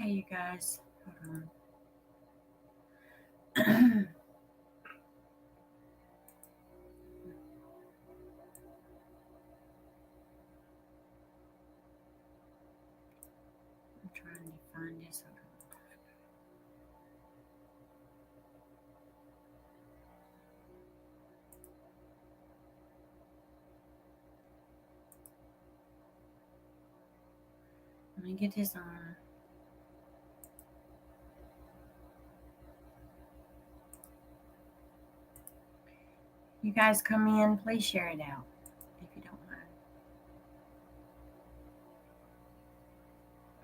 Hey, you guys. Hold on. I'm trying to find this. Hold on. Let me get this on. You guys come in. Please share it out if you don't mind.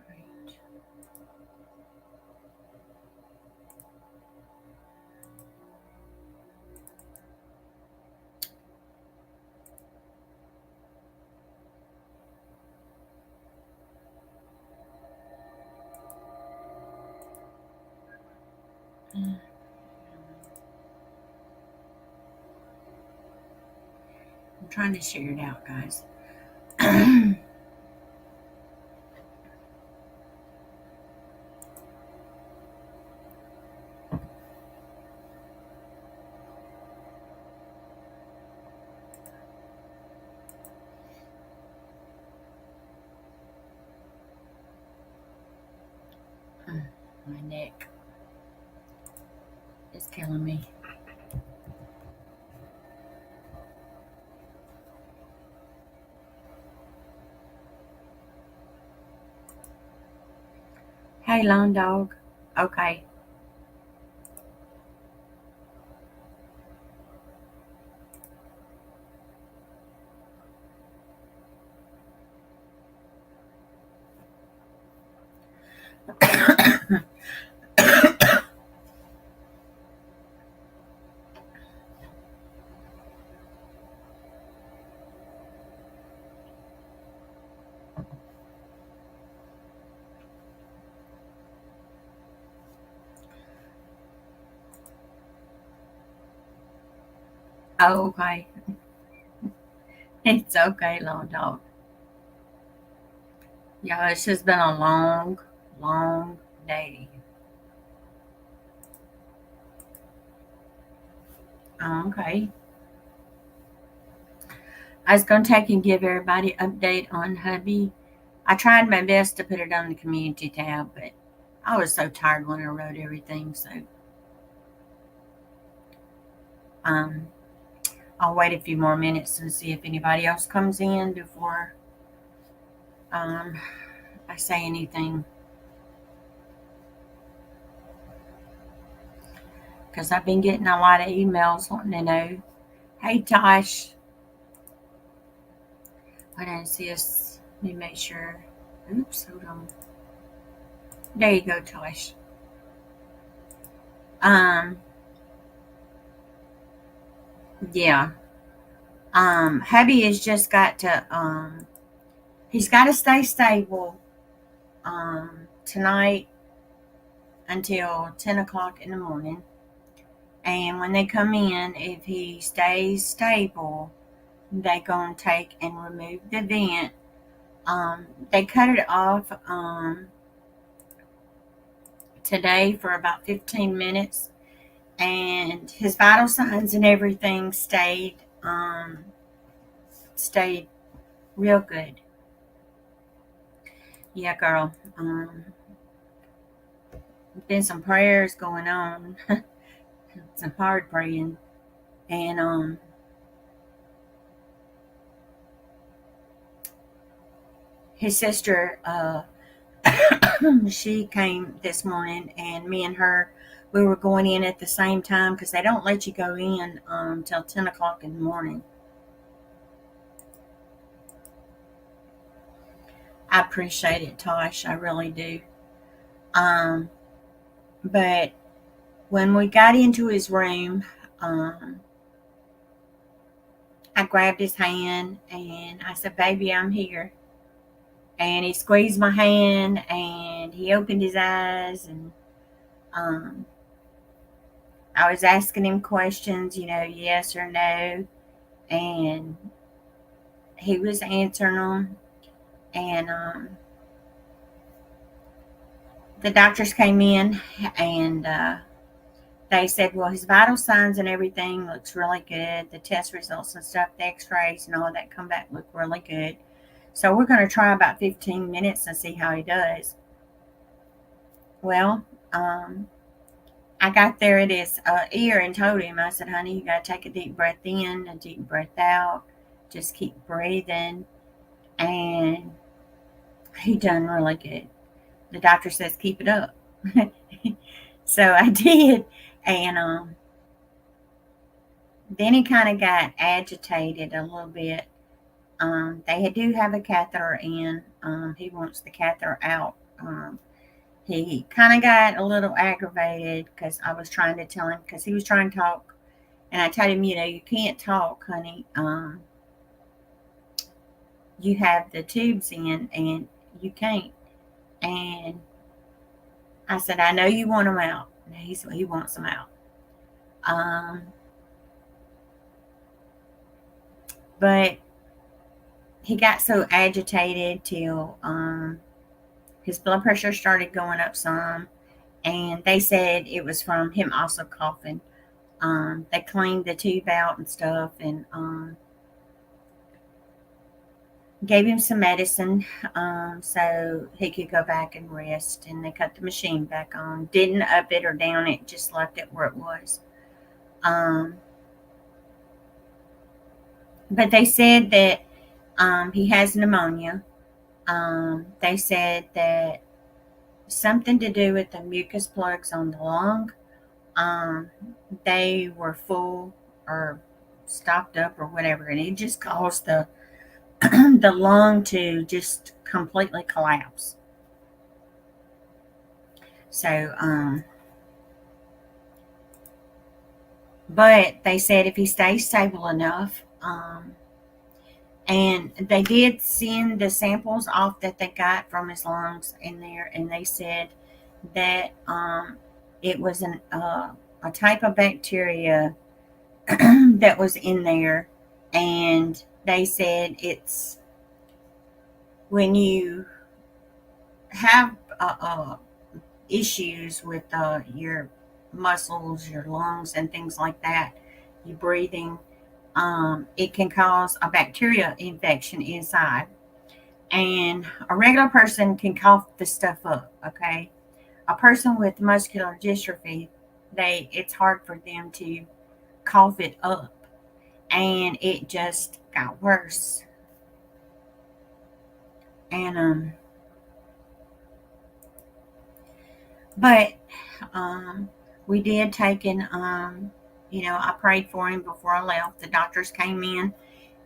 Right. I'm trying to share it out, guys. My neck is killing me. Hey, lone dog. Okay. Oh, okay. It's okay, lone dog. Yeah, it's just been a long, long day. Okay. I was going to take and give everybody an update on Hubby. I tried my best to put it on the community tab, but I was so tired when I wrote everything. So um, I'll wait a few more minutes and see if anybody else comes in before um, I say anything. Because I've been getting a lot of emails wanting to know, hey, Tosh, I didn't see us. Let me make sure. Oops, hold on. There you go, Tosh. Um, yeah. Hubby has just got to he's got to stay stable tonight until 10 o'clock in the morning. And when they come in, if he stays stable, they going to take and remove the vent. They cut it off today for about 15 minutes, and his vital signs and everything stayed real good. Yeah, girl. Been some prayers going on, some hard praying, and his sister she came this morning, and me and her we were going in at the same time because they don't let you go in till 10 o'clock in the morning. I appreciate it, Tosh. I really do. Um, but when we got into his room, um, I grabbed his hand and I said, "Baby, I'm here." And he squeezed my hand and he opened his eyes, and um, I was asking him questions, yes or no, and he was answering them. And the doctors came in and they said, well, his vital signs and everything looks really good. The test results and stuff, the x-rays and all that come back look really good. So we're going to try about 15 minutes and see how he does. Well, I got there at his ear and told him, I said, honey, you got to take a deep breath in, a deep breath out. Just keep breathing. And he done really good. The doctor says, keep it up. So I did. And then he kind of got agitated a little bit. They do have a catheter in. He wants the catheter out. He kind of got a little aggravated because I was trying to tell him, because he was trying to talk. And I told him, you can't talk, honey. You have the tubes in and you can't. And I said, I know you want them out. And he wants them out. But he got so agitated till his blood pressure started going up some. And they said it was from him also coughing. They cleaned the tube out and stuff and gave him some medicine so he could go back and rest. And they cut the machine back on. Didn't up it or down it, just left it where it was. But they said that he has pneumonia. They said that something to do with the mucus plugs on the lung. They were full or stopped up or whatever, and it just caused the the lung to just completely collapse. So, but they said if he stays stable enough, and they did send the samples off that they got from his lungs in there, and they said that it was a type of bacteria that was in there, and they said it's when you have issues with your muscles, your lungs, and things like that, your breathing, it can cause a bacteria infection inside. And a regular person can cough this stuff up, okay? A person with muscular dystrophy, it's hard for them to cough it up. And it just got worse. And but we did take in I prayed for him before I left. The doctors came in,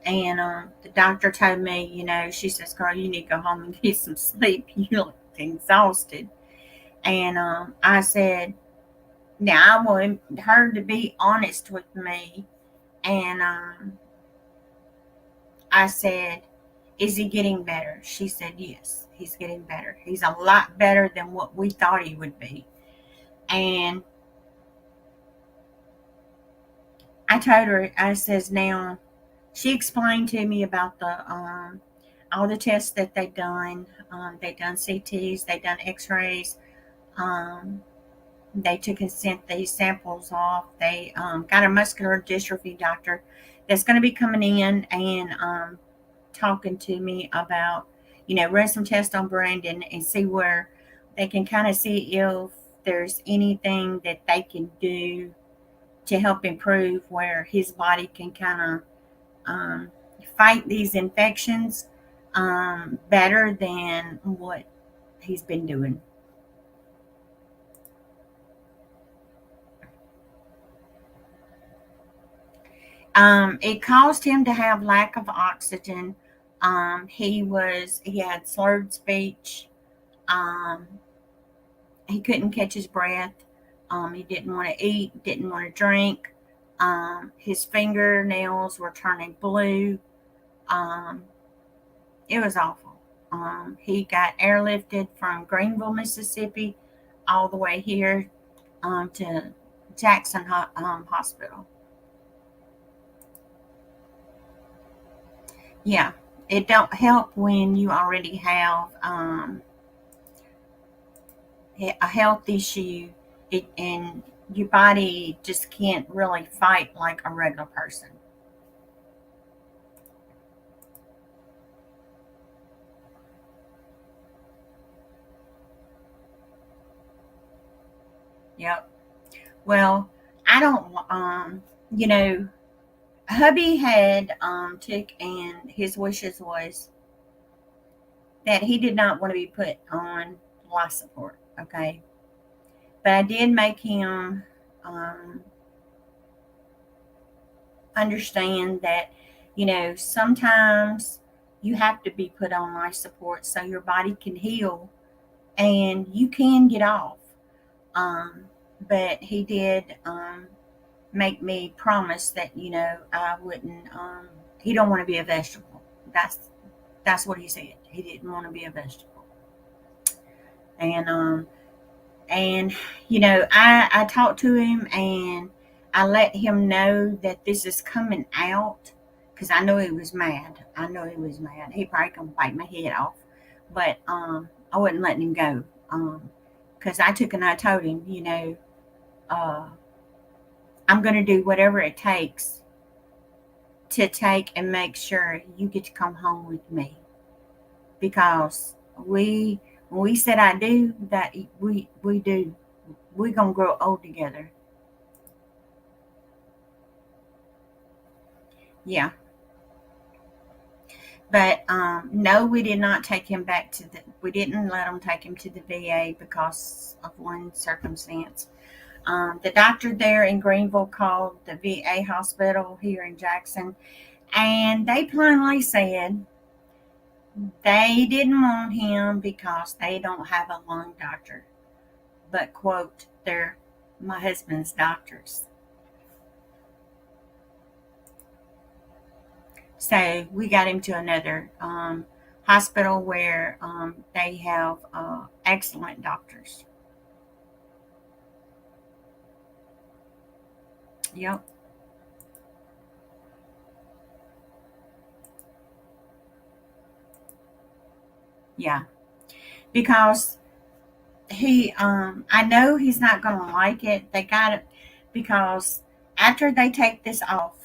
and the doctor told me, she says, girl, you need to go home and get some sleep. You look exhausted. And I said, now I want her to be honest with me. And I said, is he getting better? She said, yes, he's getting better. He's a lot better than what we thought he would be. And I told her, I says, now, she explained to me about all the tests that they've done. They done CTs, they done x-rays. They took and sent these samples off. They got a muscular dystrophy doctor that's going to be coming in and talking to me about, run some tests on Brandon and see where they can kind of see if there's anything that they can do to help improve where his body can kind of fight these infections better than what he's been doing. It caused him to have lack of oxygen. He had slurred speech. Um, he couldn't catch his breath. He didn't want to eat, didn't want to drink. His fingernails were turning blue. Um, it was awful. He got airlifted from Greenville, Mississippi, all the way here to Jackson Hospital. Yeah, it don't help when you already have a health issue, and your body just can't really fight like a regular person. Yep. Well, I don't, you know, hubby had took, and his wishes was that he did not want to be put on life support. Okay, but I did make him um, understand that, sometimes you have to be put on life support so your body can heal and you can get off. Um, but he did make me promise that I wouldn't. He don't want to be a vegetable. That's what he said. He didn't want to be a vegetable, and I talked to him, and I let him know that this is coming out because I know he was mad. I know he was mad. He probably gonna bite my head off, but I wasn't letting him go because I took and I told him, uh, I'm gonna do whatever it takes to take and make sure you get to come home with me because when we said I do that we do, we're gonna grow old together. Yeah. But no, we did not take him back to the. We didn't let him take him to the VA because of one circumstance. The doctor there in Greenville called the VA hospital here in Jackson, and they plainly said they didn't want him because they don't have a lung doctor. But quote, they're my husband's doctors. So we got him to another hospital where they have excellent doctors. Yep. Yeah. Because I know he's not going to like it. They got it because after they take this off,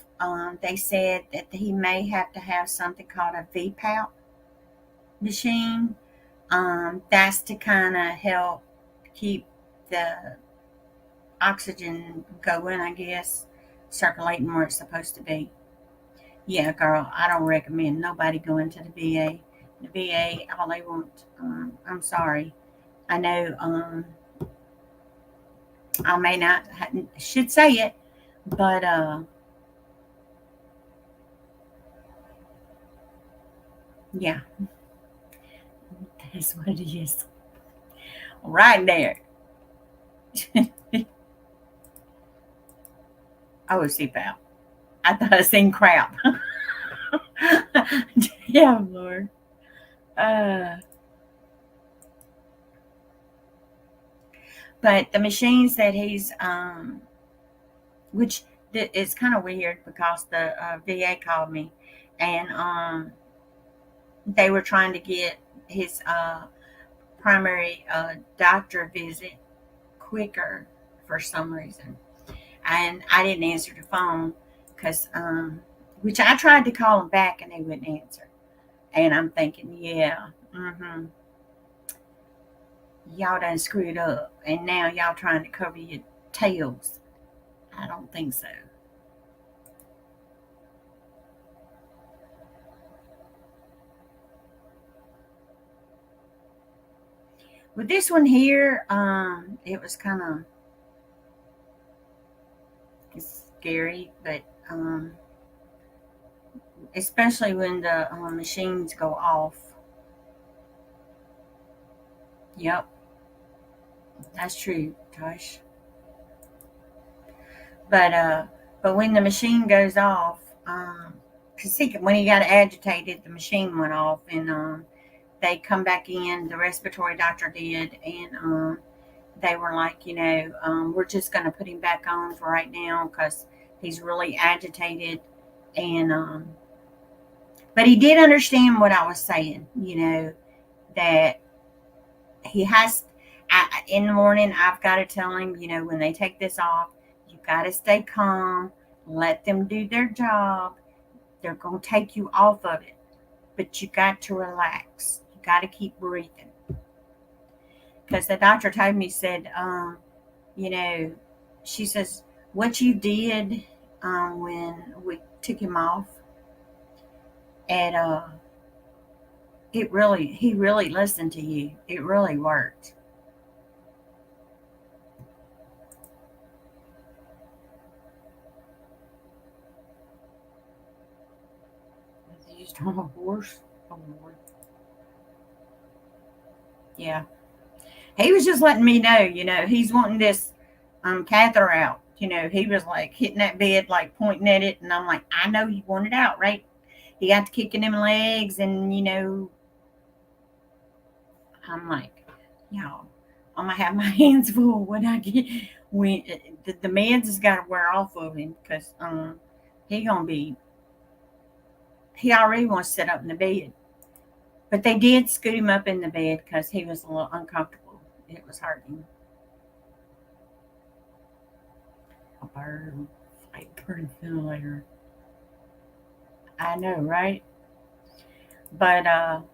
they said that he may have to have something called a VPAP machine. That's to kind of help keep the oxygen going, I guess, circulating where it's supposed to be. Yeah, girl, I don't recommend nobody going to the VA. The VA, all they want, I'm sorry. I know I may not should say it, but yeah, that's what it is. Right there. I was CPAP. I thought I seen crap. Yeah, Lord. Uh, but the machines that he's, which it's kind of weird because the VA called me, and they were trying to get his primary doctor visit quicker for some reason, and I didn't answer the phone because, which I tried to call him back and they wouldn't answer, and I'm thinking, yeah, y'all done screwed up, and now y'all trying to cover your tails. I don't think so. With this one here, it was kind of scary, but especially when the machines go off. Yep, that's true, Tosh. But when the machine goes off, because when he got agitated, the machine went off, and they come back in. The respiratory doctor did, and they were like, we're just going to put him back on for right now because he's really agitated, and but he did understand what I was saying. That he has. In the morning, I've got to tell him, when they take this off, you got to stay calm, let them do their job. They're going to take you off of it, but you got to relax. You got to keep breathing. Because the doctor told me, said, you know, she says, what you did when we took him off, and he really listened to you. It really worked. He used on a horse. Oh, Lord. Yeah. He was just letting me know, he's wanting this catheter out. He was like hitting that bed, like pointing at it, and I'm like, I know you want it out, right? He got to kicking them legs, and I'm like, I'm gonna have my hands full when I get when the meds has got to wear off of him because he gonna be he already wants to sit up in the bed. But they did scoot him up in the bed because he was a little uncomfortable. It was hurting. A bird, like bird ventilator. I know, right? But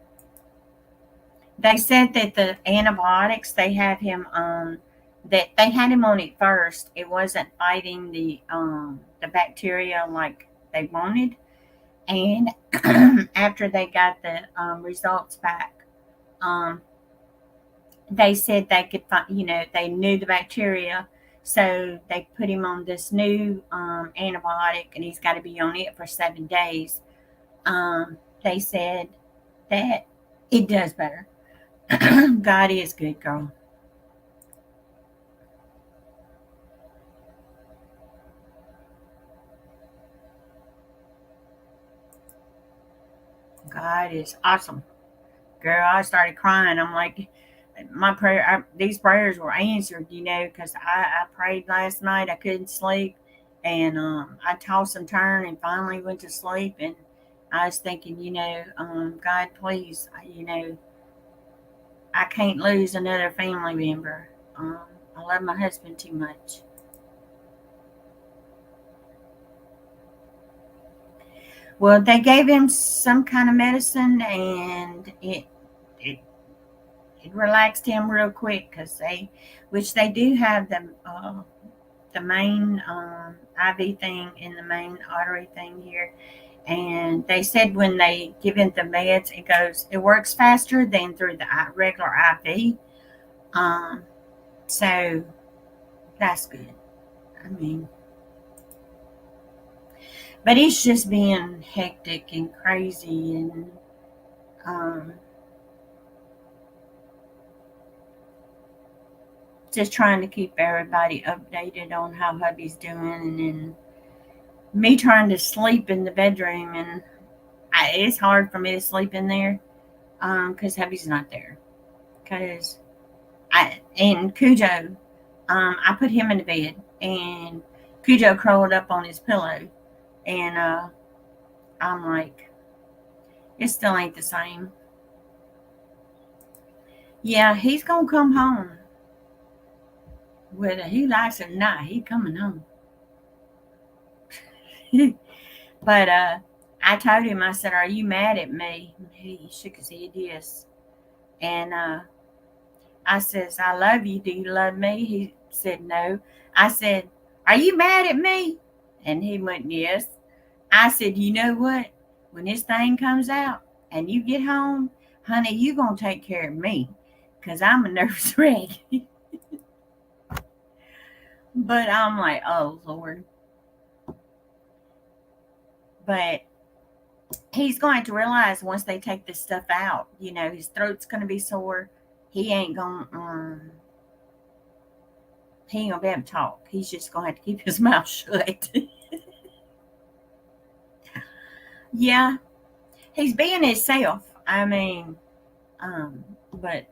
they said that the antibiotics they have him on, that they had him on it first. It wasn't fighting the bacteria like they wanted, and after they got the results back, um, they said they could find, they knew the bacteria, so they put him on this new antibiotic, and he's got to be on it for 7 days. They said that it does better. God is good, girl. God is awesome. Girl, I started crying. I'm like, these prayers were answered, because I prayed last night. I couldn't sleep. And I tossed and turned and finally went to sleep. And I was thinking, God, please, I can't lose another family member. I love my husband too much. Well, they gave him some kind of medicine, and it, it relaxed him real quick because which they do have the main IV thing in the main artery thing here, and they said when they give him the meds, it works faster than through the regular IV. Um, so that's good. I mean, but he's just being hectic and crazy, and um, just trying to keep everybody updated on how hubby's doing, and me trying to sleep in the bedroom, and it's hard for me to sleep in there because hubby's not there. Because and Cujo, I put him in the bed, and Cujo crawled up on his pillow, and I'm like, it still ain't the same. Yeah, he's gonna come home, whether he likes it or not. He coming home. But I told him, I said, "Are you mad at me?" He shook his head, yes. And I says, "I love you. Do you love me?" He said, "No." I said, "Are you mad at me?" And he went, "Yes." I said, "You know what? When this thing comes out and you get home, honey, you gonna take care of me, 'cause I'm a nervous wreck." But I'm like, oh Lord. But he's going to realize once they take this stuff out, his throat's going to be sore. He ain't going he ain't gonna be able to talk. He's just gonna have to keep his mouth shut. Yeah, he's being himself. I mean, but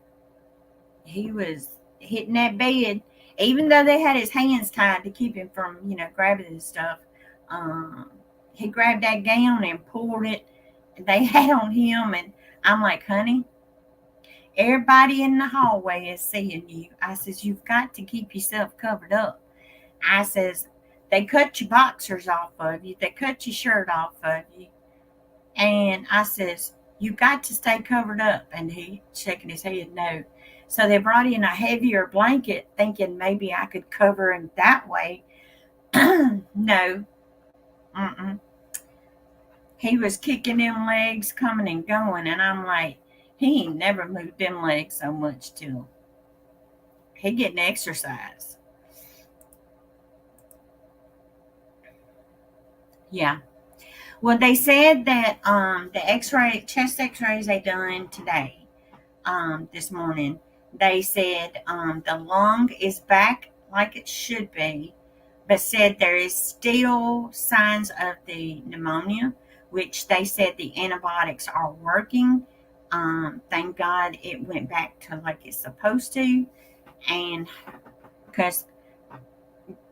he was hitting that bed, even though they had his hands tied to keep him from, grabbing his stuff. Um, he grabbed that gown and pulled it. They had on him, and I'm like, honey, Everybody in the hallway is seeing you. I says, you've got to keep yourself covered up. I says, they cut your boxers off of you. They cut your shirt off of you. And I says, you got to stay covered up. And he shaking his head, no. So they brought in a heavier blanket thinking maybe I could cover him that way. No. Mm-mm. He was kicking them legs coming and going. And I'm like, he ain't never moved them legs so much till he getting exercise. Yeah. Well, they said that the X-ray chest X-rays they done today, this morning, they said the lung is back like it should be, but said there is still signs of the pneumonia, which they said the antibiotics are working. Thank God it went back to like it's supposed to, and because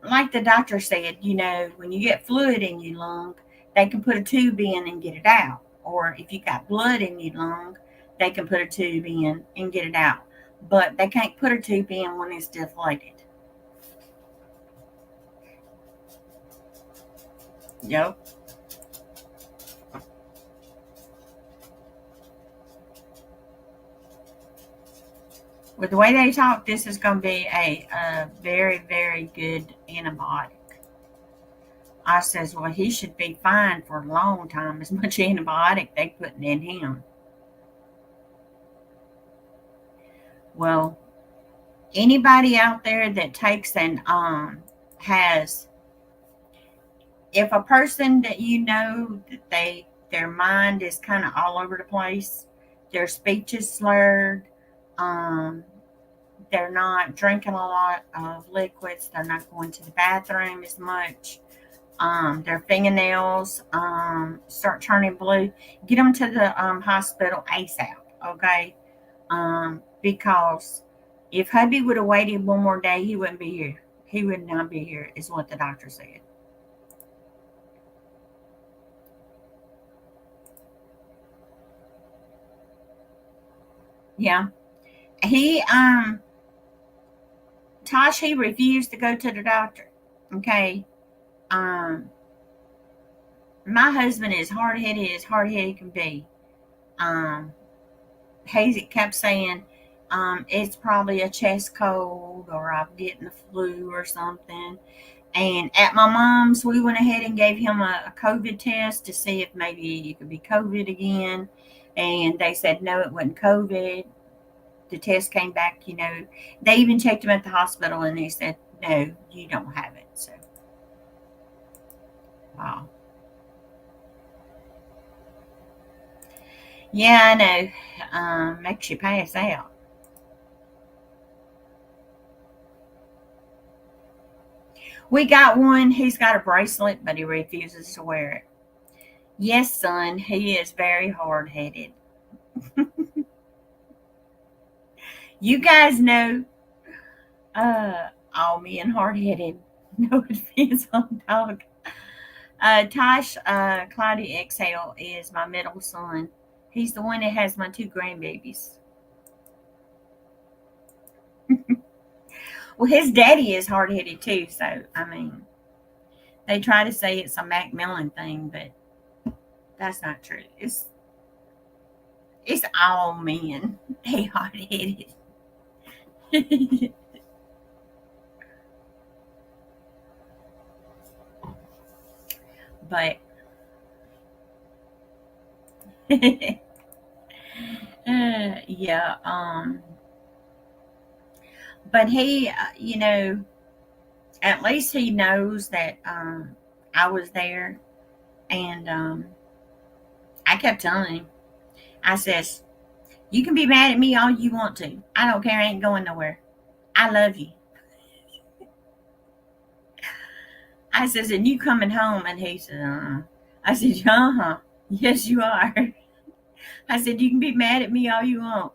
like the doctor said, when you get fluid in your lung, they can put a tube in and get it out. Or if you got blood in your lung, they can put a tube in and get it out. But they can't put a tube in when it's deflated. Yep. With the way they talk, this is going to be a very, very good antibiotic. I says, well, he should be fine for a long time, as much antibiotic they putting in him. Well, anybody out there that takes and has, if a person that that their mind is kind of all over the place, their speech is slurred, um, they're not drinking a lot of liquids, they're not going to the bathroom as much, their fingernails start turning blue, get them to the hospital ASAP, okay? Because if Hubby would have waited one more day, he wouldn't be here. He would not be here, is what the doctor said. Yeah. He Tosh, he refused to go to the doctor. Okay. Um my husband is hard headed can be. Um Hazy kept saying, it's probably a chest cold or I'm getting the flu or something. And at my mom's, we went ahead and gave him a COVID test to see if maybe it could be COVID again. And they said, no, it wasn't COVID. The test came back, they even checked him at the hospital and they said, no, you don't have it. So, wow. Yeah, I know. Makes you pass out. We got one. He's got a bracelet, but he refuses to wear it. Yes, son, he is very hard headed. You guys know, all me and hard headed. No offense on dog. Tosh, Cloudy Exhale is my middle son. He's the one that has my two grandbabies. Well, his daddy is hard headed too, so I mean, they try to say it's a Macmillan thing, but that's not true. It's all men. They hard headed. But yeah, but he, at least he knows that I was there, and I kept telling him, I says, you can be mad at me all you want to. I don't care. I ain't going nowhere. I love you. I says, and you coming home? And he said, I said, uh-huh. Yes, you are. I said, you can be mad at me all you want.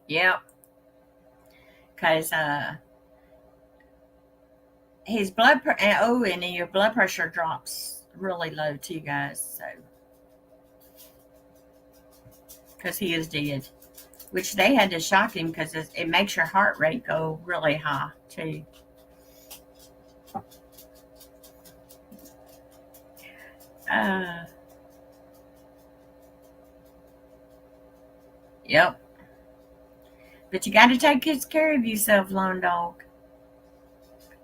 Yep. Because his and your blood pressure drops really low too, guys. So because he is dead. Which they had to shock him because it makes your heart rate go really high too. Uh, yep. But you got to take good care of yourself, lone dog.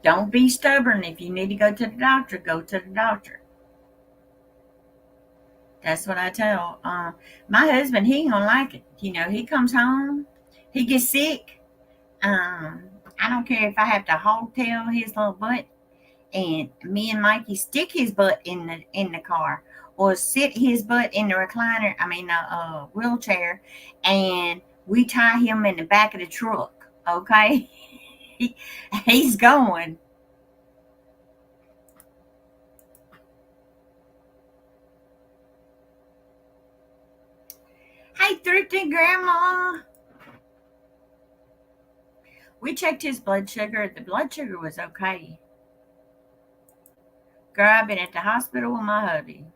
Don't be stubborn. If you need to go to the doctor, go to the doctor. That's what I tell. My husband, he ain't gonna like it. He comes home, he gets sick. I don't care if I have to hogtail his little butt, and me and Mikey stick his butt in the car, or sit his butt in the recliner. I mean, the wheelchair, and we tie him in the back of the truck. Okay, he's going. Hey, thrifty grandma. We checked his blood sugar. The blood sugar was okay. Girl, I've been at the hospital with my hubby.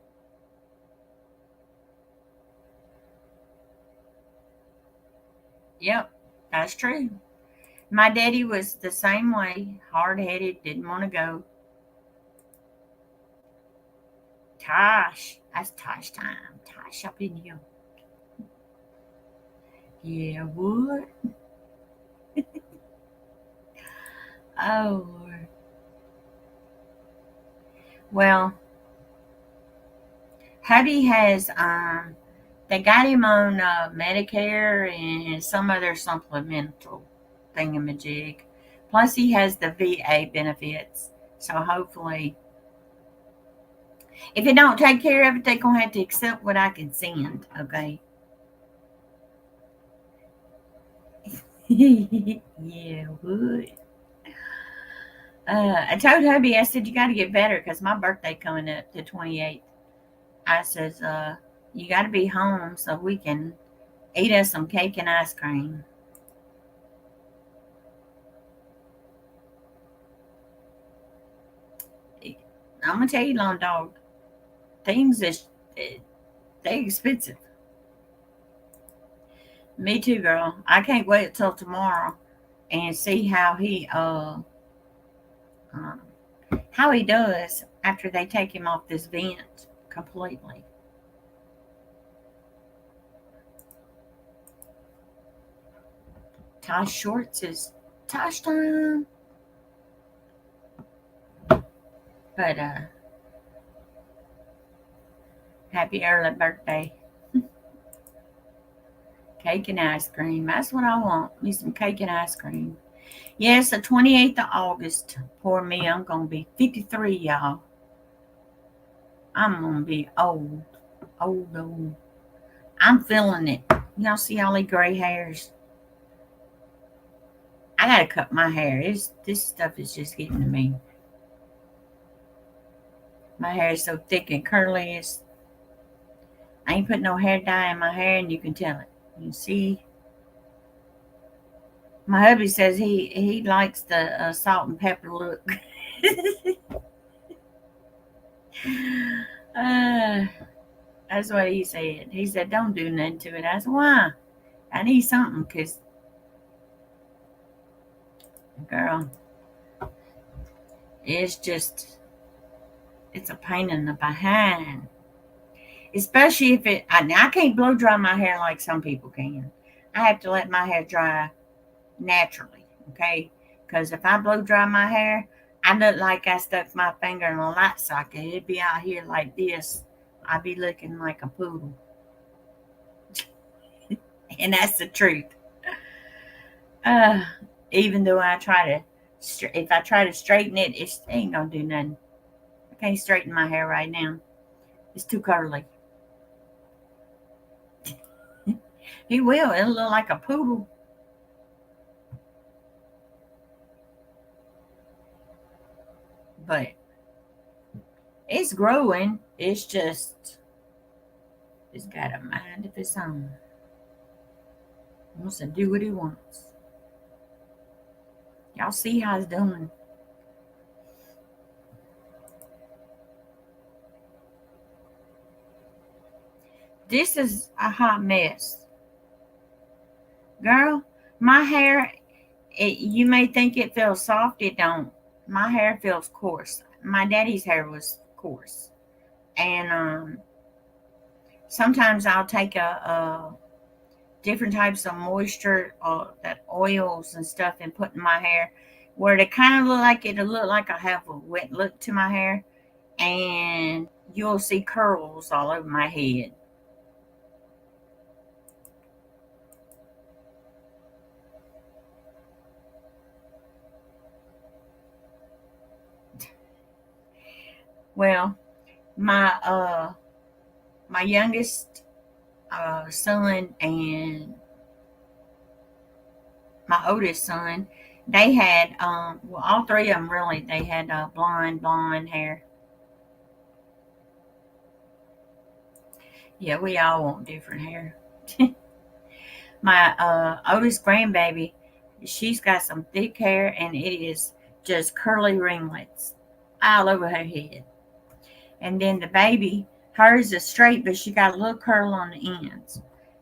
Yep, that's true. My daddy was the same way, hard headed, didn't want to go. Tosh, that's Tosh time. Tosh up in here. Yeah, what? Oh, Lord. Well, hubby has, they got him on Medicare and some other supplemental thingamajig. Plus, he has the VA benefits. So hopefully, if it don't take care of it, they're gonna have to accept what I can send. Okay. Yeah, would. I told hubby, I said, you got to get better because my birthday coming up the 28th. I says, you got to be home so we can eat us some cake and ice cream. I'm gonna tell you, long dog, things is they expensive. Me too, girl. I can't wait till tomorrow and see uh how he does after they take him off this vent completely. Tosh Shorts is Tosh time, but happy early birthday. Cake and ice cream. That's what I want. Me some cake and ice cream. Yes, the 28th of August. Poor me. I'm going to be 53, y'all. I'm going to be old. Old, old. I'm feeling it. Y'all see all the gray hairs? I got to cut my hair. This stuff is just getting to me. My hair is so thick and curly. I ain't put no hair dye in my hair, and you can tell it. You see? My hubby says he likes the salt and pepper look. uh, that's what he said. He said, "Don't do nothing to it." I said, "Why? I need something, cause girl, it's just it's a pain in the behind." Especially if I can't blow dry my hair like some people can. I have to let my hair dry naturally, okay? Because if I blow dry my hair, I look like I stuck my finger in a light socket. It'd be out here like this. I'd be looking like a poodle. And that's the truth. Uh, even though if I try to straighten it, it ain't gonna do nothing. I can't straighten my hair right now. It's too curly. He will. It'll look like a poodle. But it's growing. It's got a mind of its own. He wants to do what he wants. Y'all see how it's doing. This is a hot mess. Girl, my hair, you may think it feels soft. It don't. My hair feels coarse. My daddy's hair was coarse. And sometimes I'll take a different types of moisture, that oils and stuff, and put in my hair where it kind of look like I have a wet look to my hair, and you'll see curls all over my head. Well, my my youngest son and my oldest son, they had well, all three of them really, they had blonde hair. Yeah, we all want different hair. My oldest grandbaby, she's got some thick hair, and it is just curly ringlets all over her head. And then the baby, hers is straight, but she got a little curl on the ends.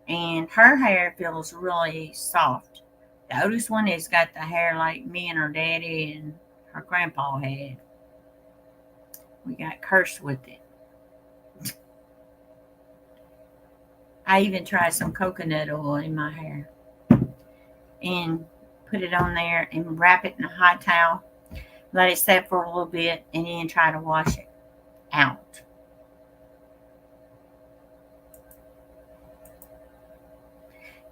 And her hair feels really soft. The oldest one has got the hair like me and her daddy and her grandpa had. We got cursed with it. I even tried some coconut oil in my hair and put it on there and wrap it in a hot towel, let it set for a little bit, and then try to wash it out.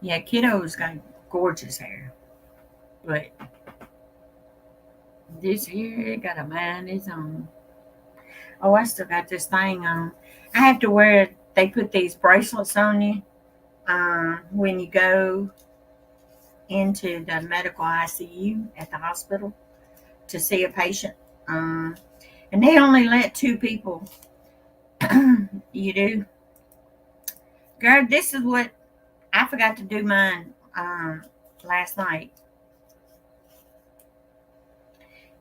Yeah, kiddo's got gorgeous hair, but this here got a mind its own. Oh, I still got this thing on. I have to wear. They put these bracelets on you when you go into the medical ICU at the hospital to see a patient. Um, and they only let two people. You do, girl. This is what I forgot to do mine last night.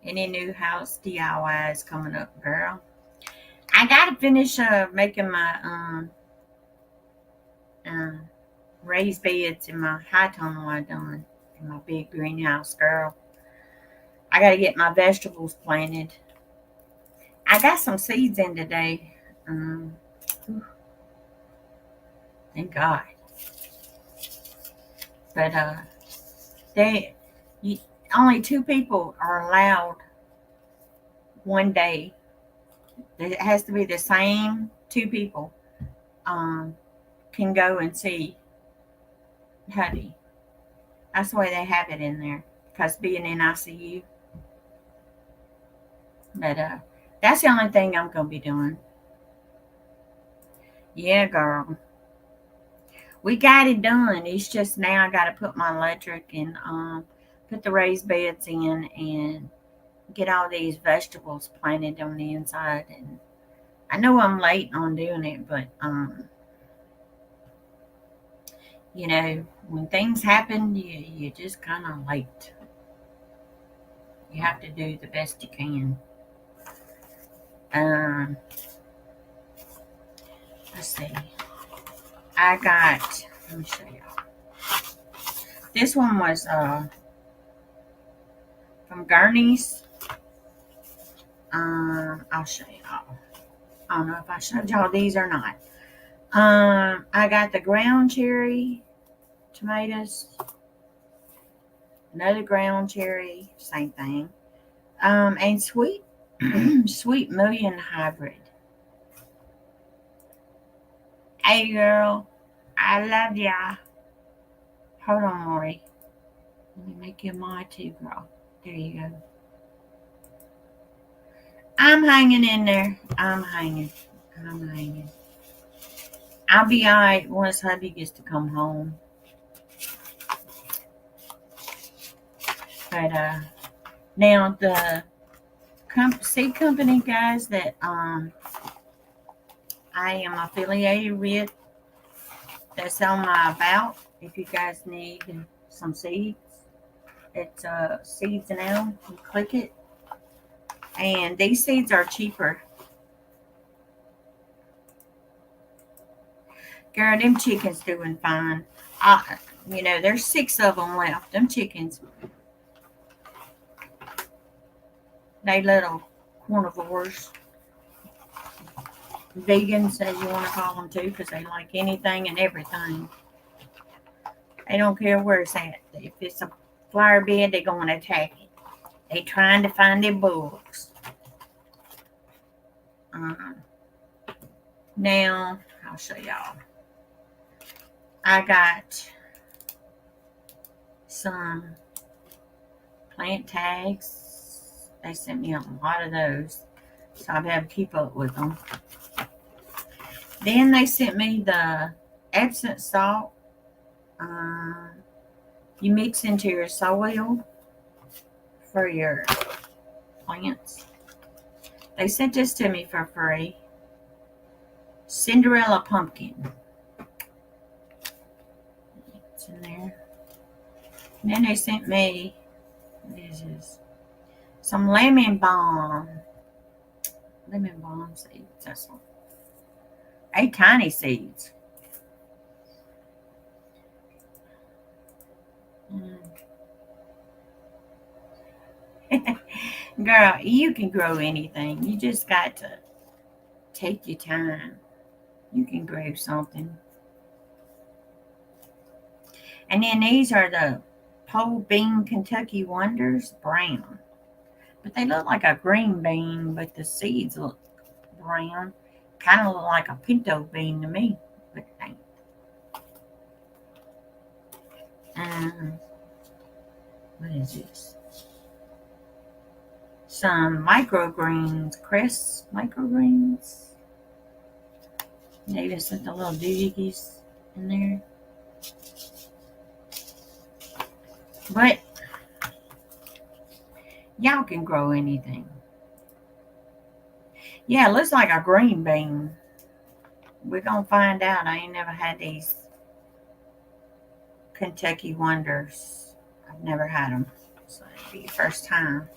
Any new house DIYs coming up, girl? I gotta finish making my uh, raised beds in my high tunnel I done in my big greenhouse, girl. I gotta get my vegetables planted. I got some seeds in today. Um, thank God. But they you, only two people are allowed one day. It has to be the same two people um, can go and see Hubby. That's the way they have it in there because being in ICU. But that's the only thing I'm gonna be doing. Yeah, girl. We got it done. It's just now I got to put my electric and put the raised beds in and get all these vegetables planted on the inside. And I know I'm late on doing it, but when things happen, you just kind of late. You have to do the best you can. Um, let's see. I got. Let me show you. This one was from Gurney's. I'll show you all. I don't know if I showed y'all these or not. I got the ground cherry tomatoes, another ground cherry, same thing, and sweet million hybrid. Hey girl, I love ya. Hold on, Maury. Let me make you my too, girl. There you go. I'm hanging in there. I'm hanging. I'm hanging. I'll be alright once hubby gets to come home. But now the seed company guys that I am affiliated with, that's on my about. If you guys need some seeds, it's seeds now. You click it, and these seeds are cheaper. Girl, them chickens doing fine. There's 6 of them left. Them chickens, they little carnivores, vegans, as you want to call them too, because they like anything and everything. They don't care where it's at. If it's a flower bed, they're going to attack it. They trying to find their bugs. Now, I'll show y'all. I got some plant tags. They sent me a lot of those, so I've had to keep up with them. Then they sent me the Epsom salt. You mix into your soil for your plants. They sent this to me for free. Cinderella pumpkin. It's in there. And then they sent me, what is this? Some lemon balm. Lemon balm seeds. That's one. 8 tiny seeds. Girl, you can grow anything. You just got to take your time. You can grow something. And then these are the pole bean Kentucky Wonders brown. But they look like a green bean, but the seeds look brown. Kind of look like a pinto bean to me. But it ain't. What is this? Some microgreens, Crest microgreens. They even sent the little doohickeys in there. But y'all can grow anything. Yeah, it looks like a green bean. We're going to find out. I ain't never had these Kentucky Wonders. I've never had them. So it'll be the first time.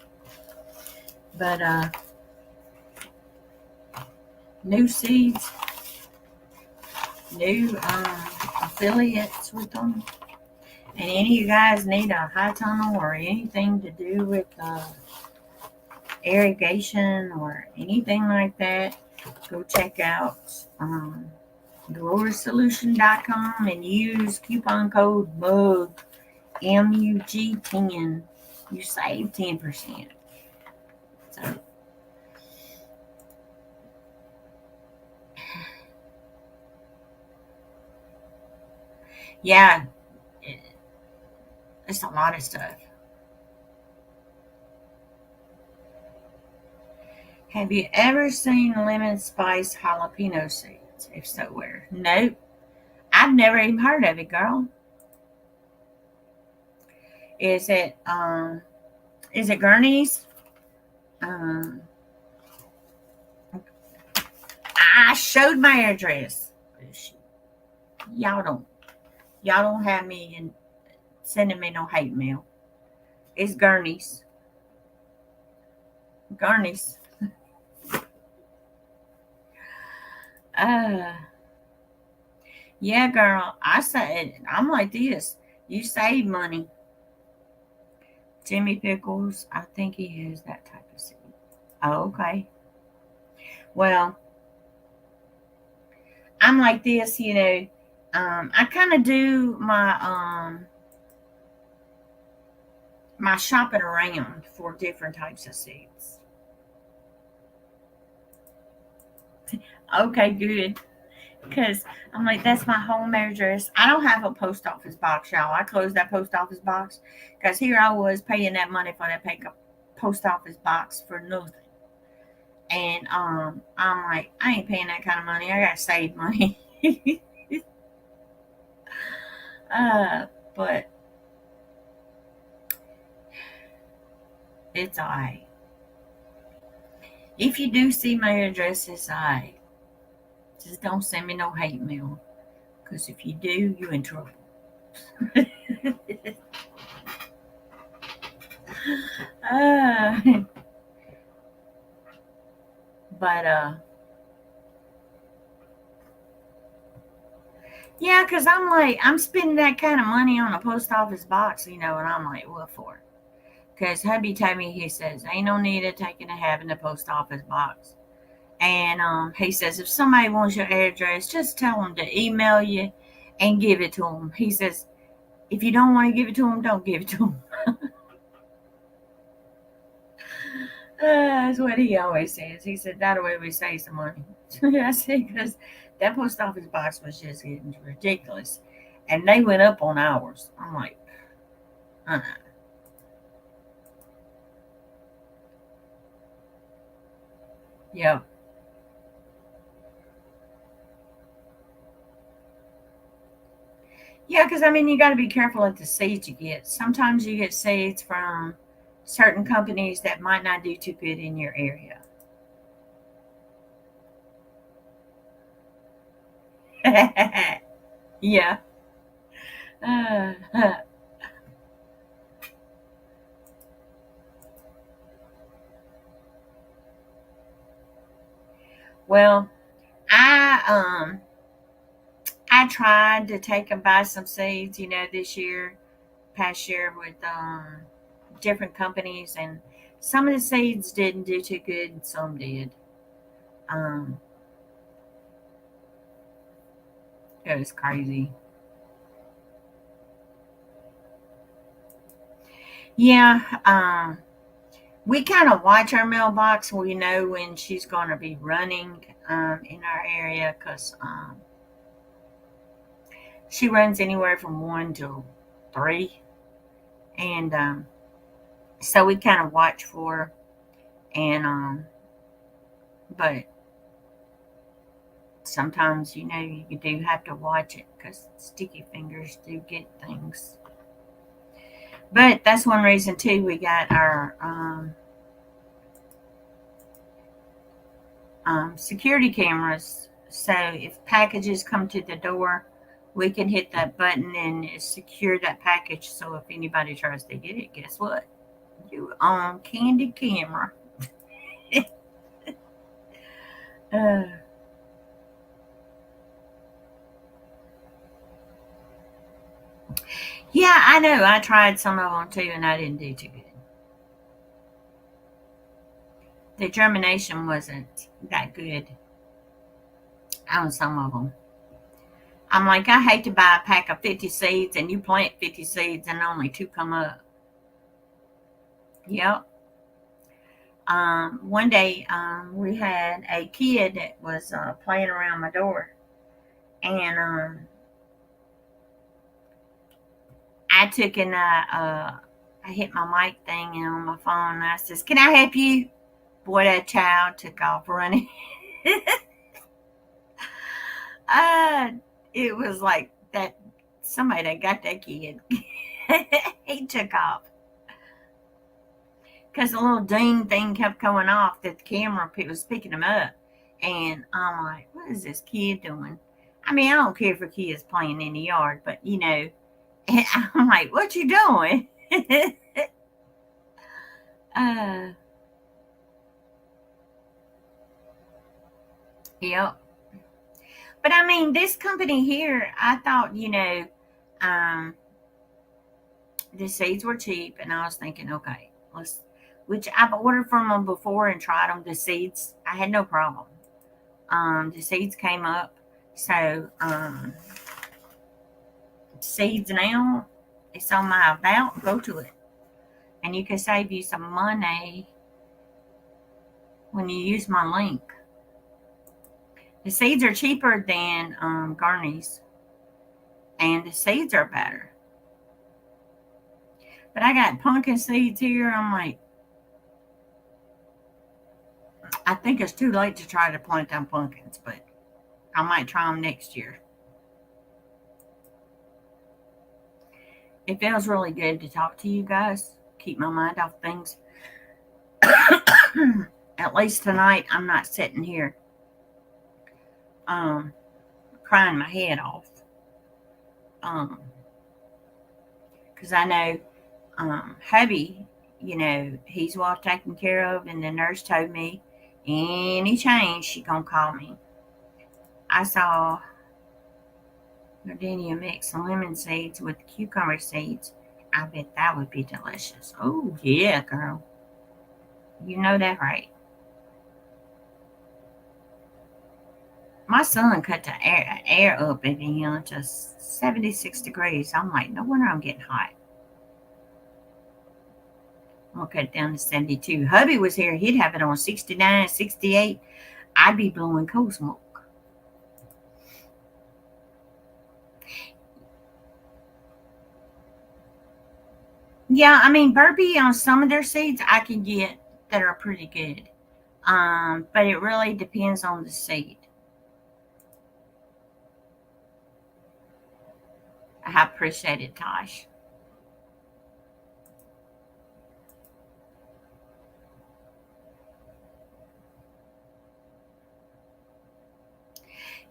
But new seeds, new affiliates with them. And any of you guys need a high tunnel or anything to do with irrigation or anything like that, go check out growersolution.com and use coupon code MUG, MUG10. You save 10%. So, yeah, it's a lot of stuff. Have you ever seen lemon spice jalapeno seeds? If so, where? Nope. I've never even heard of it, girl. Is it Gurney's? I showed my address. Y'all don't have me and sending me no hate mail. It's Gurney's. Gurney's. Yeah, girl. I said I'm like this. You save money. Jimmy Pickles, I think he has that type of seed. Oh, okay. Well, I'm like this, I kind of do my my shopping around for different types of seeds. Okay, good. Because I'm like, that's my home address. I don't have a post office box, y'all. I closed that post office box because here I was paying that money for that post office box for nothing. And I'm like, I ain't paying that kind of money. I got to save money. But it's all right. If you do see my address, it's all right. Just don't send me no hate mail. Because if you do, you're in trouble. But Yeah, because I'm like, I'm spending that kind of money on a post office box, and I'm like, what for? Because hubby told me, he says, ain't no need of taking and having a post office box. And he says, if somebody wants your address, just tell them to email you and give it to them. He says, if you don't want to give it to them, don't give it to them. That's what he always says. He said, that way we save some money. I said, because that post office box was just getting ridiculous. And they went up on ours. I'm like, uh-uh. Yeah. Yeah, because I mean, you got to be careful with the seeds you get. Sometimes you get seeds from certain companies that might not do too good in your area. Yeah. Uh, well, I I tried to take and buy some seeds, this year, past year with different companies, and some of the seeds didn't do too good, and some did. Um, it was crazy. Yeah. We kind of watch our mailbox. We know when she's going to be running in our area because she runs anywhere from 1 to 3, and so we kind of watch for her. And but sometimes you do have to watch it because sticky fingers do get things. But that's one reason too. We got our security cameras. So if packages come to the door, we can hit that button and secure that package. So if anybody tries to get it, guess what? You on candid camera. uh, yeah, I know. I tried some of them too, and I didn't do too good. The germination wasn't that good on some of them. I'm like, I hate to buy a pack of 50 seeds and you plant 50 seeds and only two come up. Yep. One day we had a kid that was playing around my door, and I took and I hit my mic thing and on my phone, and I says, "Can I help you?" Boy, that child took off running. uh, it was like that somebody that got that kid. He took off because the little ding thing kept going off that the camera was picking him up. And I'm like, what is this kid doing? I mean, I don't care for kids playing in the yard, but I'm like, what you doing? uh, yep. But I mean, this company here, I thought, um, the seeds were cheap, and I was thinking, okay, which I've ordered from them before and tried them. The seeds, I had no problem. The seeds came up, so seeds now. It's on my about. Go to it, and you can save you some money when you use my link. The seeds are cheaper than Garney's, and the seeds are better. But I got pumpkin seeds here. I'm like, I think it's too late to try to plant them pumpkins, but I might try them next year. It feels really good to talk to you guys, keep my mind off things. At least tonight, I'm not sitting here um, crying my head off. Because I know hubby, he's well taken care of, and the nurse told me any change, she gonna call me. I saw Gardenia mix lemon seeds with cucumber seeds. I bet that would be delicious. Oh, yeah, girl. You know that right. My son cut the air up in here to 76 degrees. I'm like, no wonder I'm getting hot. I'm going to cut it down to 72. Hubby was here. He'd have it on 69, 68. I'd be blowing coal smoke. Yeah, I mean, Burpee on some of their seeds I can get that are pretty good. But it really depends on the seed. I appreciate it, Tosh.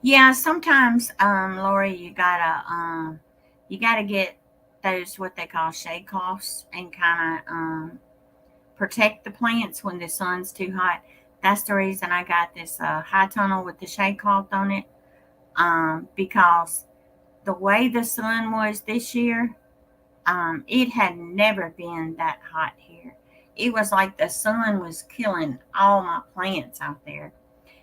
Yeah, sometimes, Lori, you gotta get those what they call shade cloths and kind of protect the plants when the sun's too hot. That's the reason I got this high tunnel with the shade cloth on it. Because the way the sun was this year, it had never been that hot here. It was like the sun was killing all my plants out there.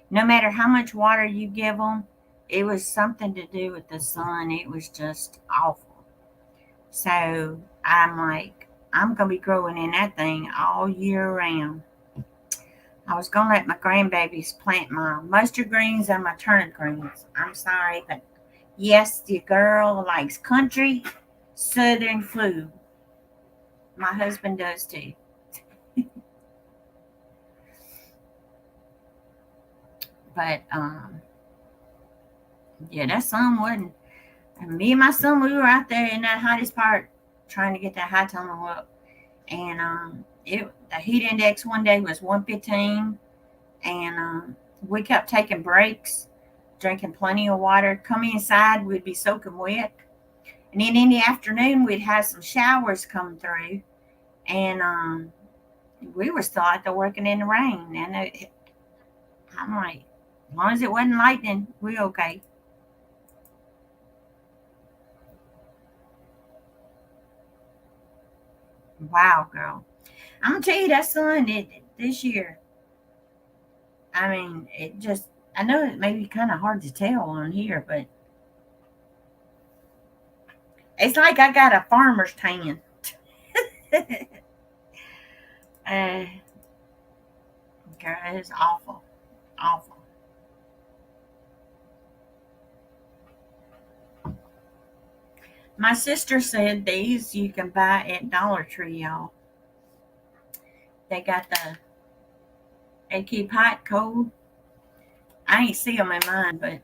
No matter how much water you give them, it was something to do with the sun. It was just awful. So I'm like, I'm going to be growing in that thing all year round. I was going to let my grandbabies plant my mustard greens and my turnip greens. I'm sorry, but yes, the girl likes country southern food. My husband does too. But yeah, that sun wasn't. And me and my son, we were out there in that hottest part trying to get that high tunnel up. And the heat index one day was 115. And we kept taking breaks, drinking plenty of water. Come inside, we'd be soaking wet. And then in the afternoon, we'd have some showers come through. And we were still out there working in the rain. And I'm like, as long as it wasn't lightning, we okay. Wow, girl. I'm gonna tell you that sun this year. I mean, it just. I know it may be kind of hard to tell on here, but it's like I got a farmer's tan. uh, Girl, it's awful, awful. My sister said these you can buy at Dollar Tree, y'all. They got they keep hot, cold. I ain't see them in mine, but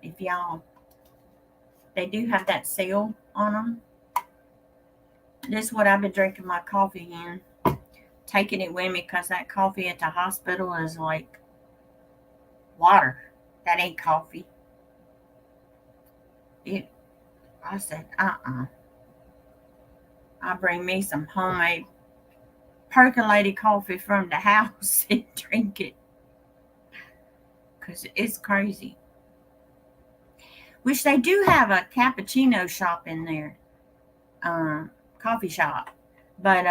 if y'all, they do have that seal on them. This is what I've been drinking my coffee in, taking it with me because that coffee at the hospital is like water. That ain't coffee. It. I said, I bring me some homemade percolated coffee from the house and drink it because it's crazy. Which they do have a cappuccino shop in there, coffee shop. But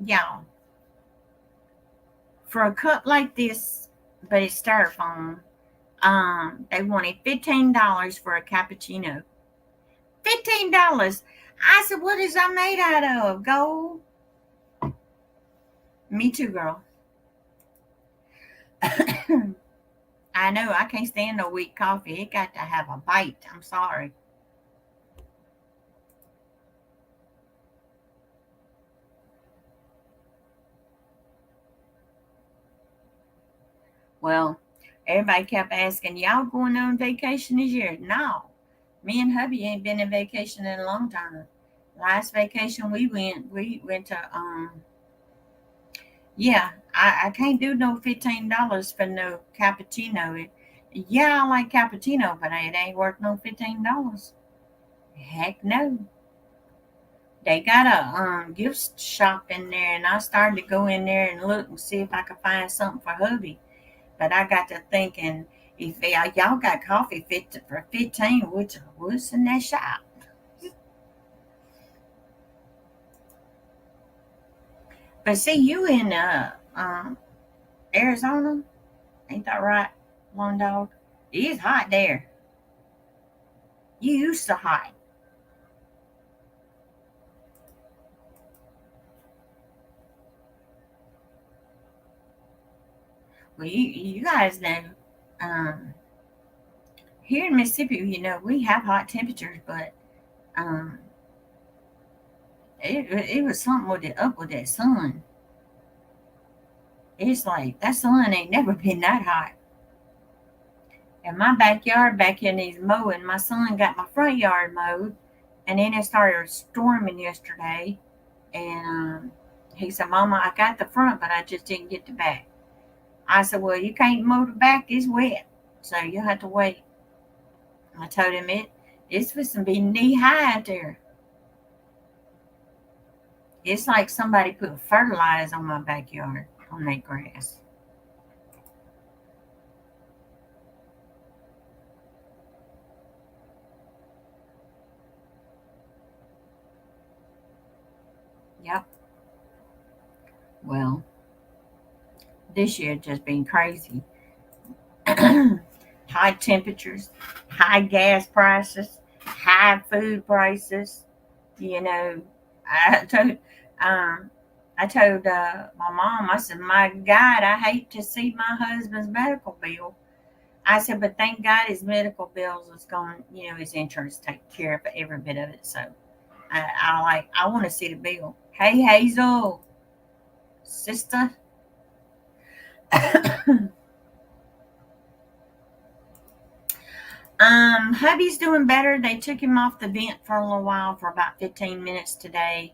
yeah, for a cup like this, but it's styrofoam, they wanted $15 for a cappuccino. $15. I said, what is that made out of? Gold? Me too, girl. I know I can't stand no weak coffee. It got to have a bite. I'm sorry. Well, everybody kept asking, y'all going on vacation this year? No. Me and hubby ain't been in vacation in a long time. Last vacation we went to yeah, I can't do no $15 for no cappuccino. Yeah, I like cappuccino, but it ain't worth no $15. Heck no. They got a gift shop in there, and I started to go in there and look and see if I could find something for hubby. But I got to thinking, If y'all got coffee fit for 15, what's in that shop? But see, you in Arizona, ain't that right, Long Dog? It's hot there. You used to hot. Well, you guys know, um, here in Mississippi, we have hot temperatures, but um, it was something with that sun. It's like that sun ain't never been that hot. In my backyard back here needs mowing. My son got my front yard mowed, and then it started storming yesterday. And he said, "Mama, I got the front, but I just didn't get the back." I said, "Well, you can't mow the back; it's wet, so you'll have to wait." I told him it's supposed to be knee high out there. It's like somebody put fertilizer on my backyard on that grass. Yep. Well, this year just been crazy. High temperatures, high gas prices, high food prices. You know, I told um, I told my mom, I said, "My God, I hate to see my husband's medical bill." I said, "But thank God his medical bills is going. His insurance take care of every bit of it." So I want to see the bill. Hey, Hazel, sister. Hubby's doing better. They took him off the vent for a little while for about 15 minutes today,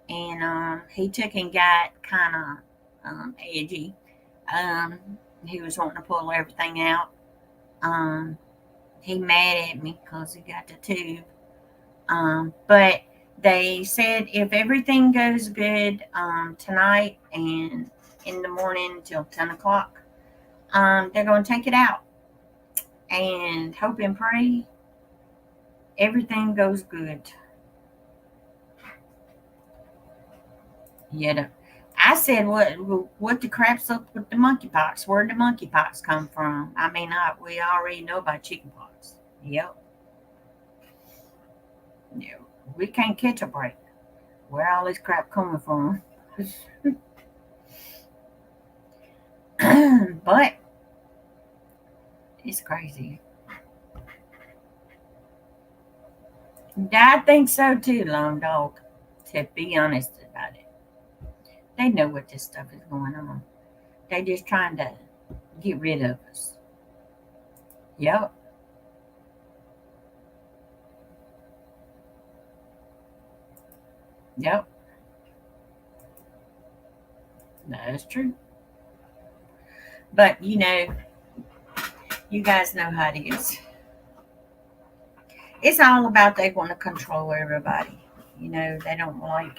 and he took and got kind of edgy. Um, he was wanting to pull everything out. Um, he mad at me because he got the tube. But they said if everything goes good tonight and in the morning till 10 o'clock, they're going to take it out and hope and pray everything goes good. Yeah. I said, what the crap's up with the monkeypox? Where'd the monkeypox come from? I mean, we already know about chickenpox. Yep. Yeah. We can't catch a break. Where all this crap coming from? But it's crazy. I think so too, Long Dog. To be honest about it, they know what this stuff is going on. They just trying to get rid of us. Yep, yep, that's true. But you guys know how it is. It's all about they want to control everybody. They don't like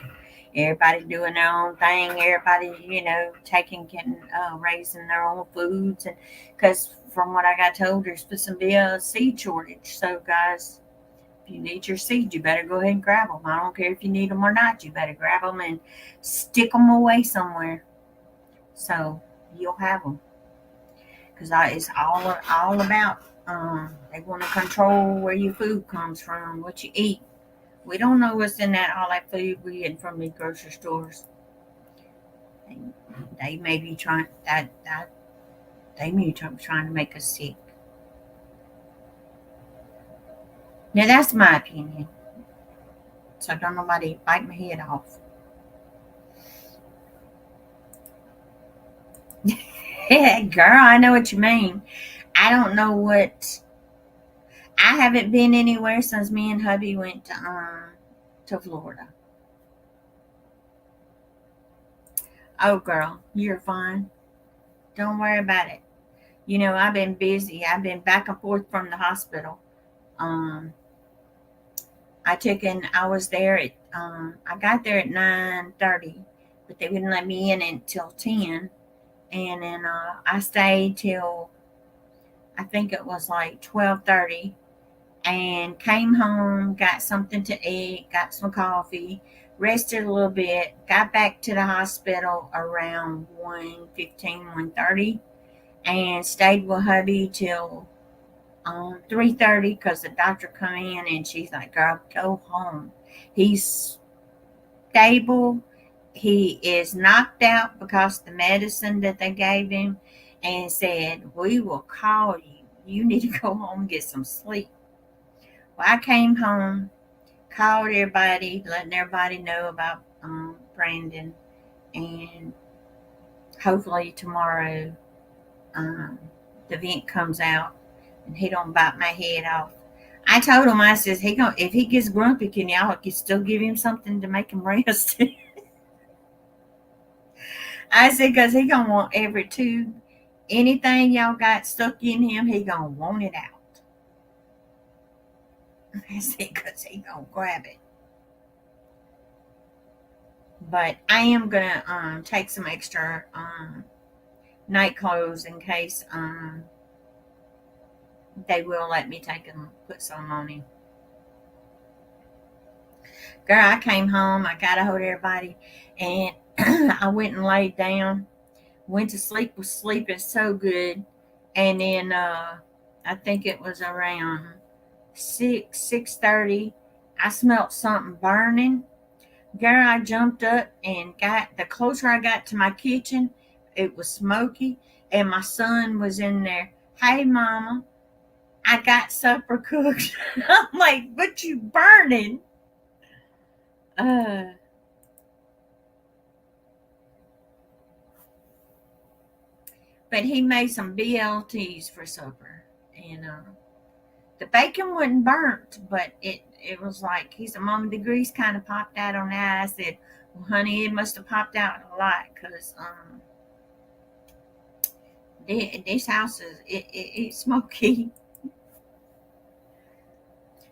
everybody doing their own thing. Everybody, taking and raising their own foods, and because from what I got told, there's supposed to be a seed shortage. So, guys, if you need your seeds, you better go ahead and grab them. I don't care if you need them or not. You better grab them and stick them away somewhere so you'll have them. Because it's all about they want to control where your food comes from, what you eat. We don't know what's in all that food we getting from the grocery stores. They, they may be trying that they may be trying to make us sick. Now that's my opinion. So don't nobody bite my head off. Girl, I know what you mean. I don't know what. I haven't been anywhere since me and hubby went to Florida. Oh, girl, you're fine. Don't worry about it. I've been busy. I've been back and forth from the hospital. Um, I was there I got there at 9:30, but they wouldn't let me in until 10. And then I stayed till I think it was like 12:30, and came home, got something to eat, got some coffee, rested a little bit, got back to the hospital around 1:15, 1:30, and stayed with hubby till 3:30 because the doctor come in and she's like, "Girl, go home. He's stable. He is knocked out because the medicine that they gave him," and said, "We will call you. You need to go home and get some sleep." Well, I came home, called everybody, letting everybody know about Brandon, and hopefully tomorrow um, the vent comes out and he don't bite my head off. I told him, I says, if he gets grumpy, can y'all still give him something to make him rest? I said, because he gonna want every tube, anything y'all got stuck in him, he gonna want it out. I said, because he gonna grab it. But I am gonna take some extra night clothes in case they will let me take and put some on him. Girl, I came home, I got a hold of everybody, and I went and laid down, went to sleep, was sleeping so good, and then I think it was around 6:30, I smelled something burning. Girl, I jumped up and got the closer I got to my kitchen, it was smoky, and my son was in there. "Hey, mama, I got supper cooked." I'm like, "But you burning?" Uh, but he made some BLTs for supper, and the bacon wasn't burnt, but it was like, he said, "Mama, the grease kind of popped out on that." I said, "Well, honey, it must have popped out a lot because this house it's smoky."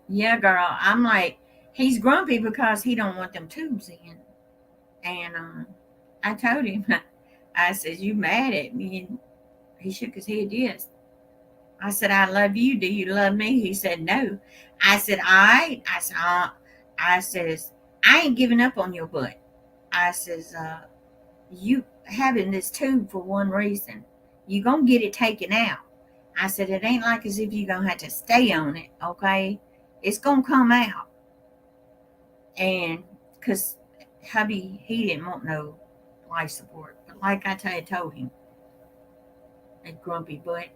Yeah, girl. I'm like, he's grumpy because he don't want them tubes in, and I told him, I said, "You mad at me?" And he shook his head, yes. I said, "I love you. Do you love me?" He said, "No." I said, "All right." I said, I says, "I ain't giving up on your butt." I says, "You having this tube for one reason. You gonna get it taken out." I said, "It ain't like as if you gonna have to stay on it, okay? It's gonna come out." And because hubby, he didn't want no life support, but like told him, a grumpy butt.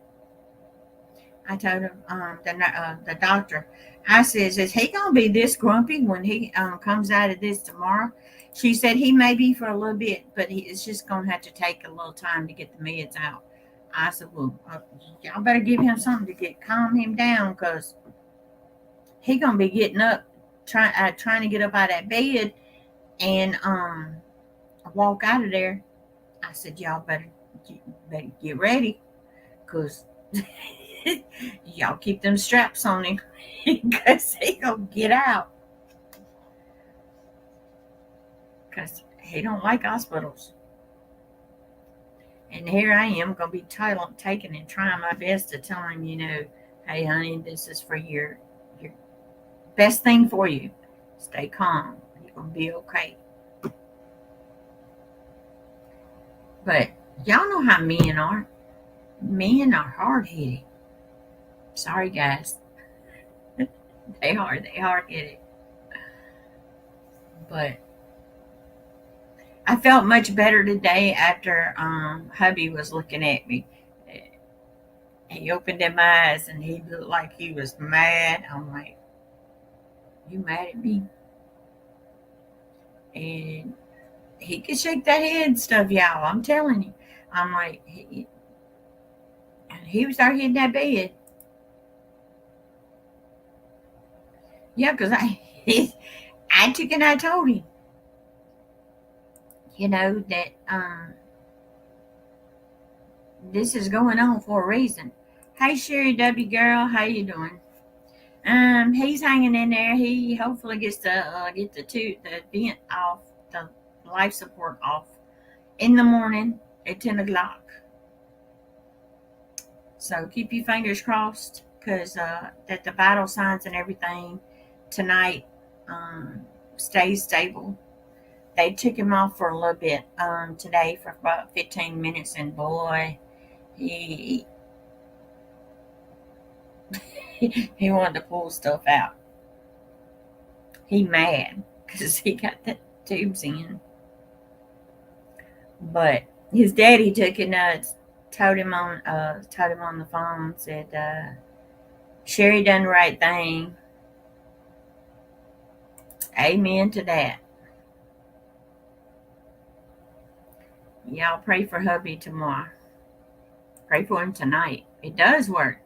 I told him, the doctor, I says, "Is he gonna be this grumpy when he comes out of this tomorrow?" She said, "He may be for a little bit, but it's just gonna have to take a little time to get the meds out." I said, "Well, y'all better give him something to calm him down, because he gonna be getting up, trying to get up out of that bed and walk out of there." I said, "Y'all better get ready, because y'all keep them straps on him, because he gonna get out, because he don't like hospitals." And here I am gonna be taking and trying my best to tell him, "Hey, honey, this is for your best thing for you. Stay calm. You're gonna be okay." But y'all know how men are. Men are hard headed. Sorry, guys. They are. They hard headed. But I felt much better today after hubby was looking at me. He opened them eyes and he looked like he was mad. I'm like, "You mad at me?" And he could shake that head and stuff, y'all. I'm telling you. I'm like, he was out here in that bed. Yeah, because I took and I told him, that this is going on for a reason. "Hey, Sherry W. girl, how you doing?" He's hanging in there. He hopefully gets to get the vent off, the life support off in the morning at 10 o'clock. So keep your fingers crossed because that the vital signs and everything tonight stays stable. They took him off for a little bit today for about 15 minutes, and boy, he he wanted to pull stuff out. He mad because he got the tubes in, but his daddy took it nuts. Told him on the phone. Said Sherry done the right thing. Amen to that. Y'all pray for hubby tomorrow. Pray for him tonight. It does work.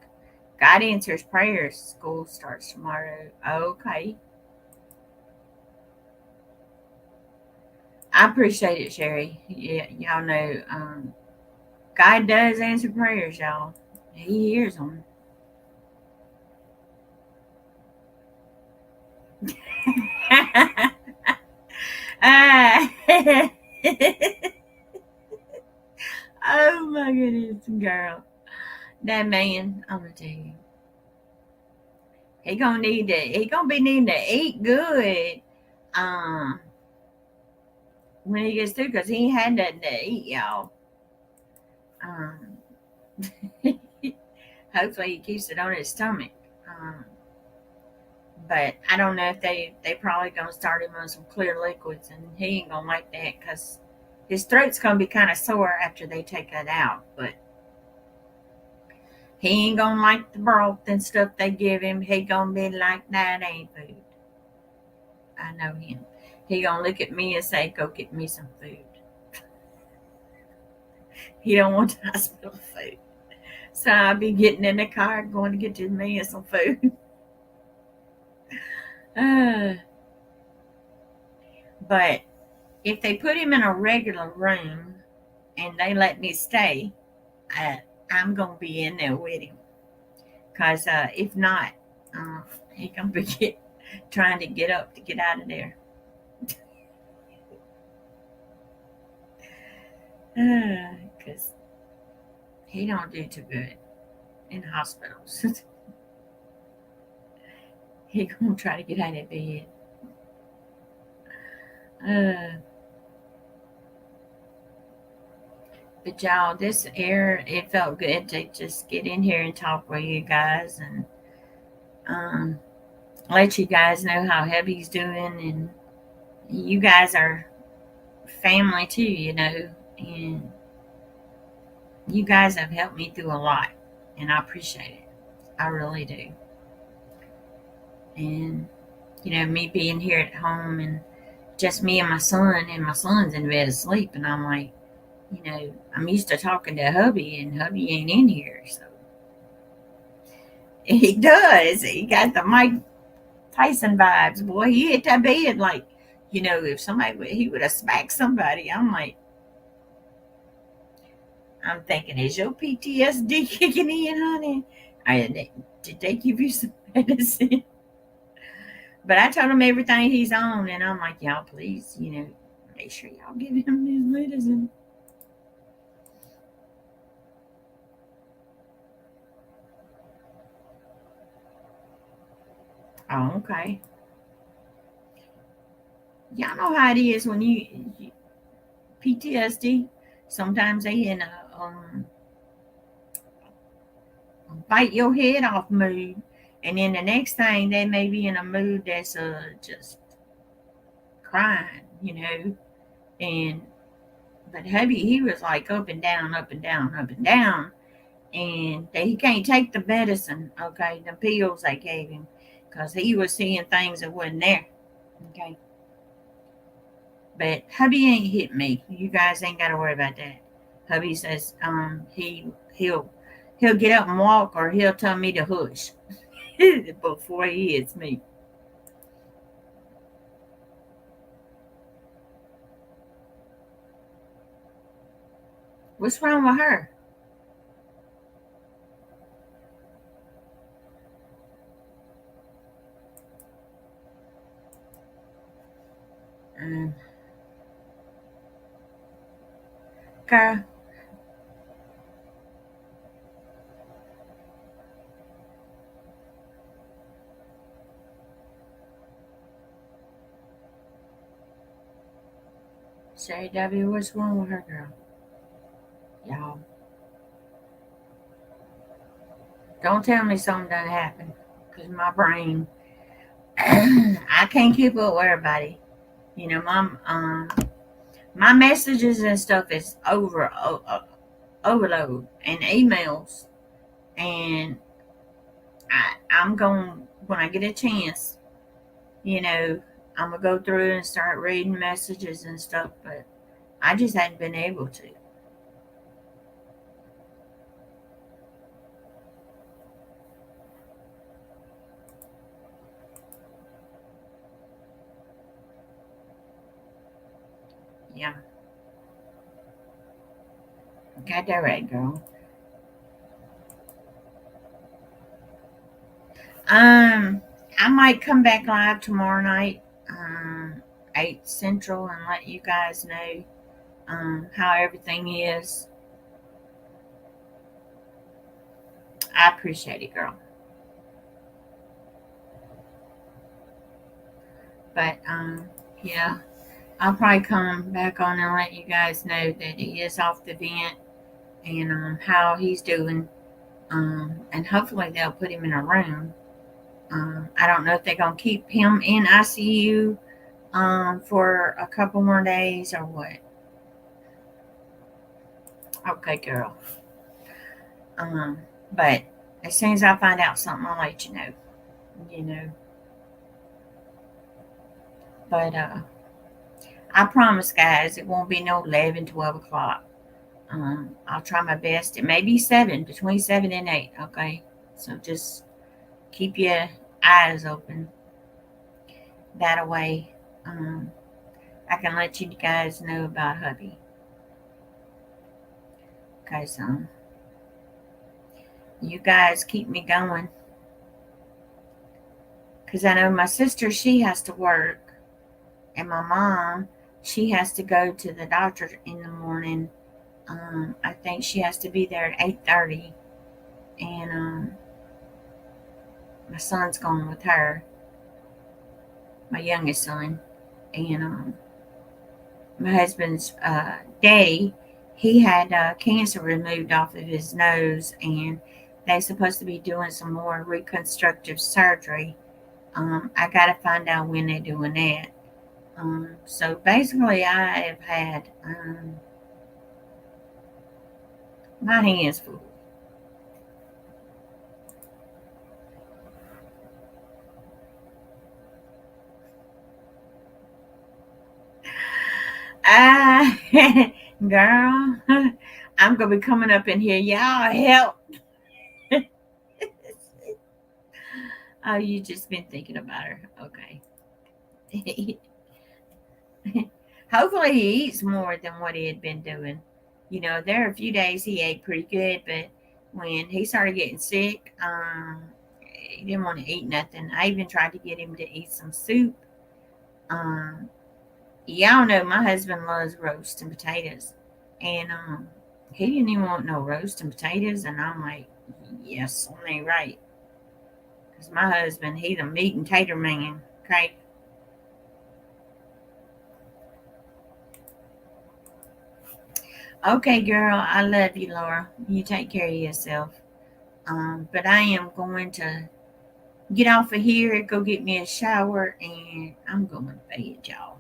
God answers prayers. School starts tomorrow. Okay. I appreciate it, Sherry. Yeah, y'all know God does answer prayers, y'all. He hears them. Ah. Oh my goodness, girl. That man, I'm gonna tell you, he gonna be needing to eat good. Um, when he gets through, cause he ain't had nothing to eat, y'all. Um, hopefully he keeps it on his stomach. Um, but I don't know if they probably gonna start him on some clear liquids, and he ain't gonna like that because his throat's gonna be kind of sore after they take that out. But he ain't gonna like the broth and stuff they give him. He gonna be like, that ain't food. I know him. He gonna look at me and say, "Go get me some food." He don't want the hospital food, so I'll be getting in the car going to get me some food. Uh, but if they put him in a regular room and they let me stay, uh, I'm gonna be in there with him. Cause if not, uh, he gonna be trying to get up to get out of there. Cause he don't do too good in hospitals. He gonna try to get out of bed. Uh, but y'all, this air, it felt good to just get in here and talk with you guys and um, let you guys know how Hubby's doing. And you guys are family too, and you guys have helped me through a lot, and I appreciate it. I really do. And me being here at home and just me and my son, and my son's in bed asleep, and I'm like, I'm used to talking to hubby, and hubby ain't in here, so he does. He got the Mike Tyson vibes, boy. He hit that bed like, if he would have smacked somebody. I'm thinking, is your PTSD kicking in, honey? Did they give you some medicine? But I told him everything he's on, and I'm like, y'all, please, make sure y'all give him his medicine. Oh, okay. Y'all know how it is when you PTSD. Sometimes they in a bite your head off mood, and then the next thing they may be in a mood that's just crying, And but hubby, he was like up and down, up and down, up and down, and he can't take the medicine, okay, the pills they gave him, because he was seeing things that wasn't there, okay. But hubby ain't hit me. You guys ain't got to worry about that. Hubby says he'll get up and walk, or he'll tell me to hush before he hits me. What's wrong with her? Um, Girl, Say, W, what's wrong with her, girl? Y'all, don't tell me something done happened. Because my brain, I can't keep up with everybody. You know, my messages and stuff is overload and emails. And I'm going, when I get a chance, you know, I'm going to go through and start reading messages and stuff. But I just hadn't been able to. Yeah, got that right, girl. Um, I might come back live tomorrow night, 8 Central, and let you guys know how everything is. I appreciate it, girl. But yeah, I'll probably come back on and let you guys know that he is off the vent and how he's doing. And hopefully they'll put him in a room. I don't know if they're gonna keep him in ICU for a couple more days or what. Okay, girl. Um, but as soon as I find out something, I'll let you know. You know. But I promise, guys, it won't be no 11, 12 o'clock. I'll try my best. It may be 7, between 7 and 8. Okay. So just keep your eyes open. That way, I can let you guys know about hubby. Because you guys keep me going. Because I know my sister, she has to work. And my mom, she has to go to the doctor in the morning. I think she has to be there at 8:30. And my son's going with her, my youngest son. And my husband's daddy, he had cancer removed off of his nose, and they're supposed to be doing some more reconstructive surgery. I got to find out when they're doing that. So basically, I have had my hands full. Ah, girl, I'm gonna be coming up in here. Y'all help! Oh, you just been thinking about her. Okay. Hopefully, he eats more than what he had been doing. You know, there are a few days he ate pretty good, but when he started getting sick, he didn't want to eat nothing. I even tried to get him to eat some soup. Um, y'all know my husband loves roast and potatoes, and he didn't even want no roast and potatoes, and I'm like, yes, on me right, because my husband, he's a meat and tater man. Okay. Okay, girl, I love you, Laura. You take care of yourself. But I am going to get off of here, go get me a shower, and I'm going to bed, y'all.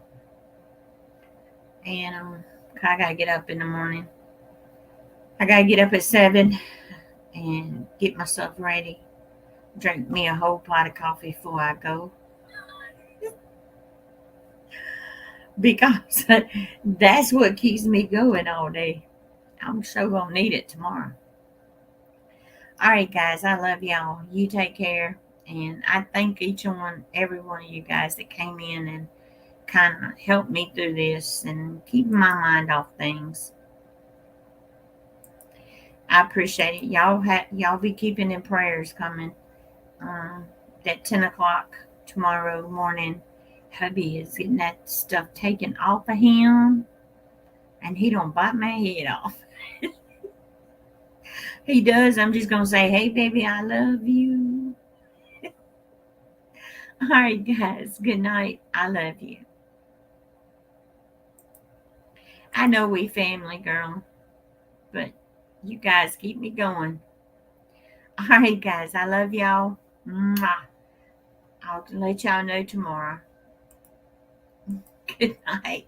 And I gotta get up in the morning. I gotta get up at 7 and get myself ready. Drink me a whole pot of coffee before I go because that's what keeps me going all day. I'm so gonna need it tomorrow. All right, guys, I love y'all. You take care, and I thank each one, every one of you guys that came in and kind of helped me through this and keep my mind off things. I appreciate it. Y'all be keeping in prayers coming. Um, that 10 o'clock tomorrow morning, hubby is getting that stuff taken off of him, and he don't bite my head off. He does. I'm just gonna say, hey, baby, I love you. All right, guys. Good night. I love you. I know we family, girl, but you guys keep me going. All right, guys, I love y'all. Mwah. I'll let y'all know tomorrow. Good night.